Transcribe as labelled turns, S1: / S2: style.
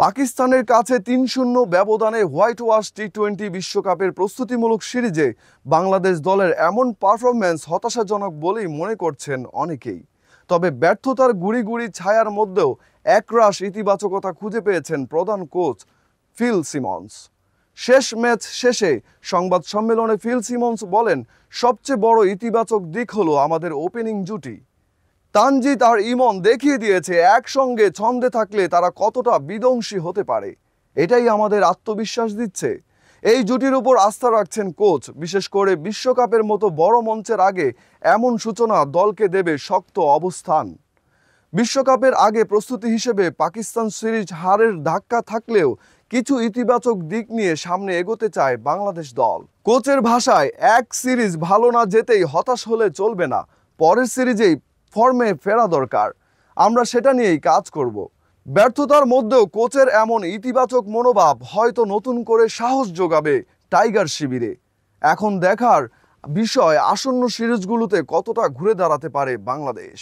S1: পাকিস্তানের কাছে ৩-০ ব্যবধানে হোয়াইট ওয়াশ টি-20 বিশ্বকাপের প্রস্তুতিমূলক সিরিজে বাংলাদেশ দলের এমন পারফরম্যান্স হতাশাজনক বলেই মনে করছেন অনেকেই। তবে ব্যর্থতার গুড়ি গুড়ি ছায়ার মধ্যেও একরাশ ইতিবাচকতা খুঁজে পেয়েছেন প্রধান কোচ ফিল সিমন্স। শেষ ম্যাচ শেষে সংবাদ সম্মেলনে ফিল সিমন্স বলেন, সবচেয়ে বড় ইতিবাচক দিক হলো আমাদের ওপেনিং জুটি। তানজিদ আর ইমন দেখিয়ে দিয়েছে একসঙ্গে ছন্দে থাকলে তারা কতটা বিধ্বংসী হতে পারে। এটাই আমাদের আত্মবিশ্বাস দিচ্ছে। এই জুটির উপর আস্থা রাখছেন কোচ, বিশেষ করে বিশ্বকাপের মতো বড় মঞ্চের আগে এমন সূচনা দলকে দেবে শক্ত অবস্থান। বিশ্বকাপের আগে প্রস্তুতি হিসেবে পাকিস্তান সিরিজ হারের ধাক্কা থাকলেও কিছু ইতিবাচক দিক নিয়ে সামনে এগোতে চায় বাংলাদেশ দল। কোচের ভাষায়, এক সিরিজ ভালো না যেতেই হতাশ হলে চলবে না, পরের সিরিজেই ফর্মে ফেরা দরকার। আমরা সেটা নিয়েই কাজ করব। ব্যর্থতার মধ্যেও কোচের এমন ইতিবাচক মনোভাব হয়তো নতুন করে সাহস যোগাবে টাইগার শিবিরে। এখন দেখার বিষয় আসন্ন সিরিজগুলোতে কতটা ঘুরে দাঁড়াতে পারে বাংলাদেশ।